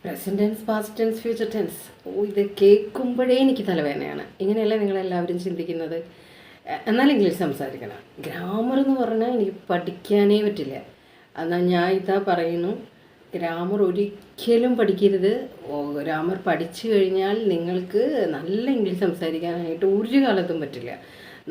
Present tense, past tense, future tense. ഇത് കേൾക്കുമ്പോഴേ എനിക്ക് തലവേദനയാണ്. ഇങ്ങനെയല്ലേ നിങ്ങളെല്ലാവരും ചിന്തിക്കുന്നത്? എന്നാൽ ഇംഗ്ലീഷ് സംസാരിക്കണം. ഗ്രാമർ എന്ന് പറഞ്ഞാൽ എനിക്ക് പഠിക്കാനേ പറ്റില്ല. എന്നാൽ ഞാൻ ഇതാ പറയുന്നു, ഗ്രാമർ ഒരിക്കലും പഠിക്കരുത്. ഗ്രാമർ പഠിച്ചു കഴിഞ്ഞാൽ നിങ്ങൾക്ക് നല്ല ഇംഗ്ലീഷ് സംസാരിക്കാനായിട്ട് ഒരു കാലത്തും പറ്റില്ല.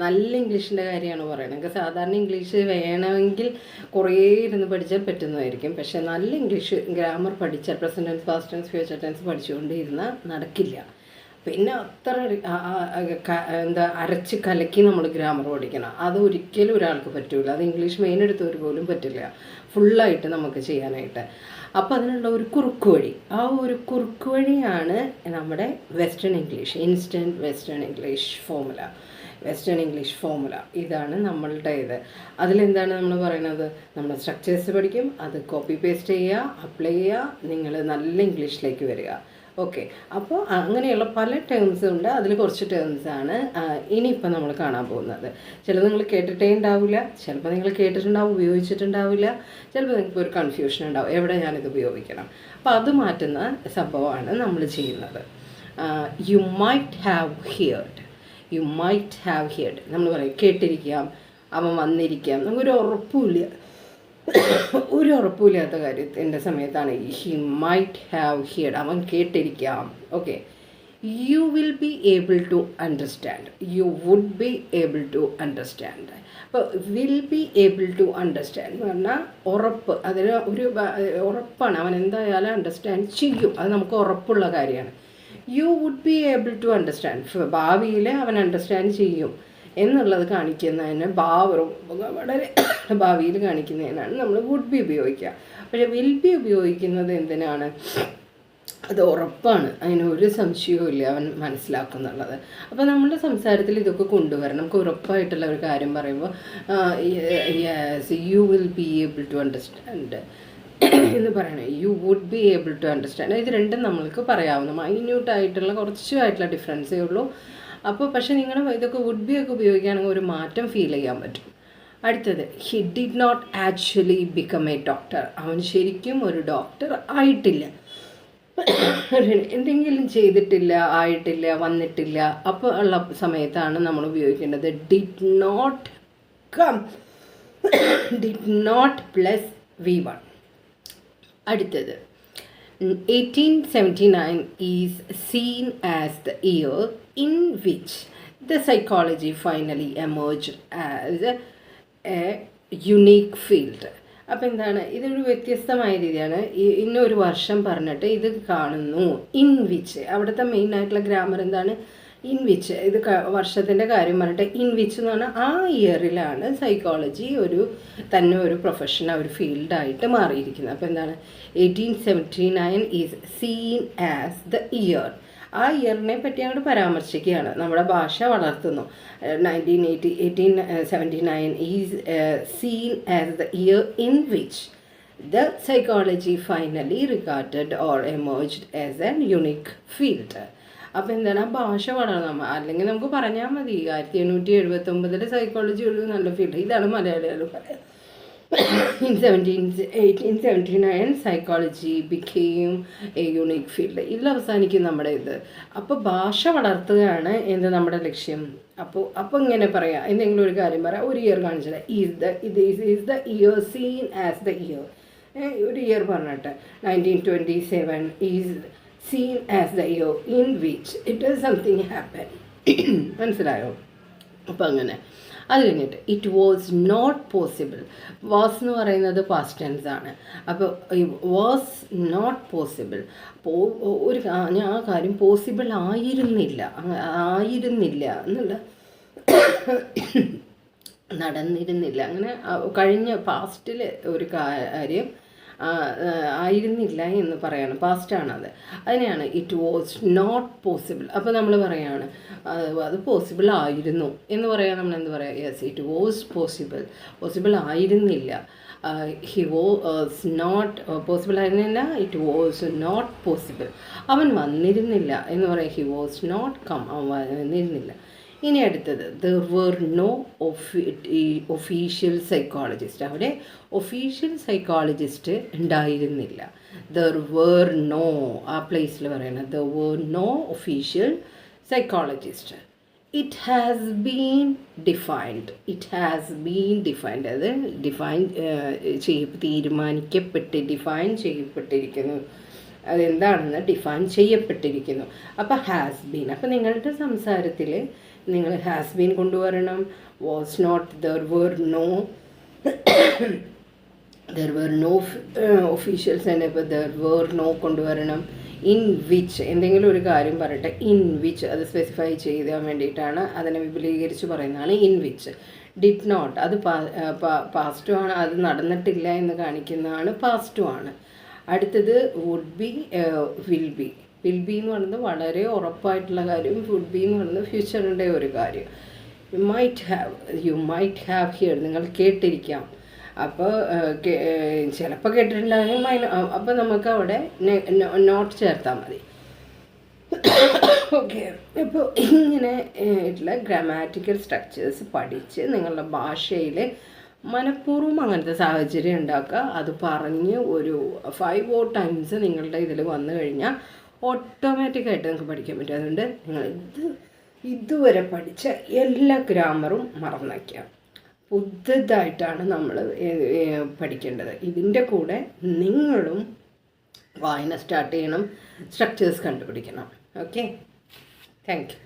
നല്ല ഇംഗ്ലീഷിൻ്റെ കാര്യമാണ് പറയുന്നത്. നിങ്ങൾക്ക് സാധാരണ ഇംഗ്ലീഷ് വേണമെങ്കിൽ കുറേ ഇരുന്ന് പഠിച്ചാൽ പറ്റുന്നതായിരിക്കും. പക്ഷേ നല്ല ഇംഗ്ലീഷ് ഗ്രാമർ പഠിച്ചാൽ present tense, past tense, future tense പഠിച്ചുകൊണ്ടിരുന്നാൽ നടക്കില്ല. പിന്നെ അത്ര അരച്ച് കലക്കി നമ്മൾ ഗ്രാമർ പഠിക്കണം. അത് ഒരിക്കലും ഒരാൾക്ക് പറ്റില്ല. അത് ഇംഗ്ലീഷ് മെയിൻ എടുത്തവർ പോലും പറ്റില്ല ഫുള്ളായിട്ട് നമുക്ക് ചെയ്യാനായിട്ട്. അപ്പോൾ അതിനുള്ള ഒരു കുറുക്ക് വഴി, ആ ഒരു കുറുക്ക് വഴിയാണ് നമ്മുടെ western English, instant western English formula. Western English formula ഇതാണ് നമ്മളുടെ ഇത്. അതിലെന്താണ് നമ്മൾ പറയുന്നത്? നമ്മൾ സ്ട്രക്ചേഴ്സ് പഠിക്കും, അത് കോപ്പി പേസ്റ്റ് ചെയ്യുക, അപ്ലൈ ചെയ്യുക, നിങ്ങൾ നല്ല ഇംഗ്ലീഷിലേക്ക് വരിക. ഓക്കെ, അപ്പോൾ അങ്ങനെയുള്ള പല ടേംസും ഉണ്ട്. അതിൽ കുറച്ച് ടേംസാണ് ഇനിയിപ്പോൾ നമ്മൾ കാണാൻ പോകുന്നത്. ചിലത് നിങ്ങൾ കേട്ടിട്ടേ ഉണ്ടാവില്ല, ചിലപ്പോൾ നിങ്ങൾ കേട്ടിട്ടുണ്ടാവും, ഉപയോഗിച്ചിട്ടുണ്ടാവില്ല, ചിലപ്പോൾ നിങ്ങൾക്ക് ഒരു കൺഫ്യൂഷൻ ഉണ്ടാവും എവിടെ ഞാനിത് ഉപയോഗിക്കണം. അപ്പോൾ അത് മാറ്റുന്ന സംഭവമാണ് നമ്മൾ ചെയ്യുന്നത്. You might have heard, you might have heard നമ്മൾ പറയും കേട്ടിരിക്കാം, അവൻ വന്നിരിക്കാം. നമുക്കൊരു ഉറപ്പുമില്ല, ഒരു ഉറപ്പുമില്ലാത്ത കാര്യത്തിൻ്റെ സമയത്താണ് ഹി മൈറ്റ് ഹാവ് ഹിയർഡ്, അവൻ കേട്ടിരിക്കാം. Okay, you will be able to understand, you would be able to understand. അപ്പോൾ will be able to understand എന്ന് പറഞ്ഞാൽ ഉറപ്പ്, അതിന് ഒരു ഉറപ്പാണ്, അവൻ എന്തായാലും അണ്ടർസ്റ്റാൻഡ് ചെയ്യും, അത് നമുക്ക് ഉറപ്പുള്ള കാര്യമാണ്. You would be able to understand, ഭാവിയിൽ അവൻ അണ്ടർസ്റ്റാൻഡ് ചെയ്യും എന്നുള്ളത് കാണിക്കുന്നതിന് വളരെ ഭാവിയിൽ കാണിക്കുന്നതിനാണ് നമ്മൾ വുഡ് ബി ഉപയോഗിക്കുക. പക്ഷേ വിൽ ബി ഉപയോഗിക്കുന്നത് എന്തിനാണ്? അത് ഉറപ്പാണ്, അതിനൊരു സംശയവും ഇല്ല, അവൻ മനസ്സിലാക്കുന്നുള്ളത്. അപ്പോൾ നമ്മുടെ സംസാരത്തിൽ ഇതൊക്കെ കൊണ്ടുവരണം. നമുക്ക് ഉറപ്പായിട്ടുള്ള ഒരു കാര്യം പറയുമ്പോൾ yes you will be able to understand എന്ന് പറയണേ, you would be able to understand. ഇത് രണ്ടും നമ്മൾക്ക് പറയാവുന്ന മൈന്യൂട്ടായിട്ടുള്ള കുറച്ചുമായിട്ടുള്ള ഡിഫറൻസേ ഉള്ളൂ. അപ്പോൾ പക്ഷേ നിങ്ങൾ ഇതൊക്കെ വുഡ് ബി ഒക്കെ ഉപയോഗിക്കുകയാണെങ്കിൽ ഒരു മാറ്റം ഫീൽ ചെയ്യാൻ പറ്റും. അടുത്തത്, he did not actually become a doctor, അവൻ ശരിക്കും ഒരു ഡോക്ടർ ആയിട്ടില്ല. എന്തെങ്കിലും ചെയ്തിട്ടില്ല, ആയിട്ടില്ല, വന്നിട്ടില്ല. അപ്പോൾ ഉള്ള സമയത്താണ് നമ്മൾ ഉപയോഗിക്കേണ്ടത് did not come, did not plus V1. അടുത്തത്, 1879 is seen as the year in which the psychology finally emerged as a unique field. അപ്പോൾ എന്താണ്, ഇതൊരു വ്യത്യസ്തമായ രീതിയാണ്. ഇന്നൊരു വർഷം പറഞ്ഞിട്ട് ഇത് കാണുന്നു. ഇൻ വിച്ച്, അവിടുത്തെ മെയിനായിട്ടുള്ള ഗ്രാമർ എന്താണ്? ഇൻ വിച്ച്, ഇത് വർഷത്തിൻ്റെ കാര്യം പറഞ്ഞിട്ട് ഇൻ വിച്ച് എന്ന് പറഞ്ഞാൽ ആ ഇയറിലാണ് സൈക്കോളജി തന്നെ ഒരു പ്രൊഫഷൻ, ഒരു ഫീൽഡായിട്ട് മാറിയിരിക്കുന്നത്. അപ്പോൾ എന്താണ്, 1879 is seen as the year. ആ ഇയറിനെ പറ്റി അങ്ങോട്ട് പരാമർശിക്കുകയാണ്, നമ്മുടെ ഭാഷ വളർത്തുന്നു. 1879 is seen as the year in which the psychology finally regarded or emerged as a unique field. അപ്പോൾ എന്താണ്, ആ ഭാഷ വളരണം. അല്ലെങ്കിൽ നമുക്ക് പറഞ്ഞാൽ മതി 1879 സൈക്കോളജി ഒരു നല്ല ഫീൽഡ്, ഇതാണ് മലയാളികൾ പറയാം. In 1879 psychology became A unique field. ഇതിൽ അവസാനിക്കും നമ്മുടെ ഇത്. അപ്പോൾ ഭാഷ വളർത്തുകയാണ് എന്ത് നമ്മുടെ ലക്ഷ്യം. അപ്പോൾ ഇങ്ങനെ പറയാം, എന്തെങ്കിലും ഒരു കാര്യം പറയാം, ഒരു ഇയർ കാണിച്ചില്ല, is the year scene as the year. ഒരു ഇയർ പറഞ്ഞിട്ട് 1927 is seen as the year in which it is something happened. മനസ്സിലായോ? അപ്പോൾ അങ്ങനെ അത് കഴിഞ്ഞിട്ട് it was not possible. Was എന്ന് പറയുന്നത് പാസ്റ്റ് ടെൻസ് ആണ്. അപ്പോൾ വാസ് നോട്ട് പോസിബിൾ, ആ കാര്യം പോസിബിൾ ആയിരുന്നില്ല എന്നുള്ള നടന്നിരുന്നില്ല, അങ്ങനെ കഴിഞ്ഞ പാസ്റ്റിൽ ഒരു കാര്യം ആയിരുന്നില്ല എന്ന് പറയണം, പാസ്റ്റാണത്. അതിനെയാണ് ഇറ്റ് വാസ് നോട്ട് പോസിബിൾ. അപ്പോൾ നമ്മൾ പറയാണ് അത് പോസിബിൾ ആയിരുന്നു എന്ന് പറയാൻ നമ്മൾ എന്ത് പറയാം? യെസ് ഇറ്റ് വാസ് പോസിബിൾ ആയിരുന്നില്ല. ഹി വാസ് നോട്ട് പോസിബിൾ ആയിരുന്നില്ല, ഇറ്റ് വാസ് നോട്ട് പോസിബിൾ. അവൻ വന്നിരുന്നില്ല എന്ന് പറയാം, ഹി വാസ് നോട്ട് കം, അവൻ വന്നിരുന്നില്ല. ഇനി അടുത്തത് there were no official psychologist. അവിടെ ഒഫീഷ്യൽ സൈക്കോളജിസ്റ്റ് ഉണ്ടായിരുന്നില്ല. ദർ വേർ നോ, ആ പ്ലേസിൽ പറയണം there were no official psychologist. It has been defined. It has been defined, അത് ഡിഫൈൻ ഡിഫൈൻ ചെയ്യപ്പെട്ടിരിക്കുന്നു. അതെന്താണെന്ന് ഡിഫൈൻ ചെയ്യപ്പെട്ടിരിക്കുന്നു. അപ്പോൾ ഹാസ് ബീൻ, അപ്പോൾ നിങ്ങളുടെ സംസാരത്തിൽ നിങ്ങൾ ഹാസ് ബീൻ കൊണ്ടുവരണം. Was not, there were no officials തന്നെ, ഇപ്പോൾ ദർ വേർ നോ കൊണ്ടുവരണം. ഇൻ വിച്ച്, എന്തെങ്കിലും ഒരു കാര്യം പറയട്ടെ, ഇൻ വിച്ച് അത് സ്പെസിഫൈ ചെയ്യാൻ വേണ്ടിയിട്ടാണ്, അതിനെ വിപുലീകരിച്ച് പറയുന്നതാണ് ഇൻ വിച്ച്. ഡിഡ് നോട്ട്, അത് പാസ്റ്റും ആണ്, അത് നടന്നിട്ടില്ല എന്ന് കാണിക്കുന്നതാണ്, പാസ്റ്റും ആണ്. അടുത്തത് would be, will be. Will be എന്ന് പറയുന്നത് വളരെ ഉറപ്പായിട്ടുള്ള കാര്യം, വുഡ് ബി എന്ന് പറയുന്നത് ഫ്യൂച്ചറിൻ്റെ ഒരു കാര്യം. യു മൈറ്റ് ഹാവ് ഹിയർ, നിങ്ങൾ കേട്ടിരിക്കാം. അപ്പോൾ ചിലപ്പോൾ കേട്ടിട്ടുണ്ടെങ്കിൽ അപ്പോൾ നമുക്ക് അവിടെ നോട്ട് ചേർത്താൽ മതി. ഓക്കെ, അപ്പോൾ ഇങ്ങനെ ആയിട്ടുള്ള ഗ്രാമാറ്റിക്കൽ സ്ട്രക്ചേഴ്സ് പഠിച്ച് നിങ്ങളുടെ ഭാഷയിൽ മനഃപൂർവ്വം അങ്ങനത്തെ സാഹചര്യം ഉണ്ടാക്കുക. അത് പറഞ്ഞ് ഒരു 5 times നിങ്ങളുടെ ഇതിൽ വന്നു കഴിഞ്ഞാൽ ഓട്ടോമാറ്റിക്കായിട്ട് നിങ്ങൾക്ക് പഠിക്കാൻ പറ്റും. അതുകൊണ്ട് നിങ്ങൾ ഇതുവരെ പഠിച്ച എല്ലാ ഗ്രാമറും മറന്നേക്കുക. പുതുതായിട്ടാണ് നമ്മൾ പഠിക്കേണ്ടത്. ഇതിൻ്റെ കൂടെ നിങ്ങളും വായന സ്റ്റാർട്ട് ചെയ്യണം, സ്ട്രക്ചേഴ്സ് കണ്ടുപിടിക്കണം. Okay, thank you.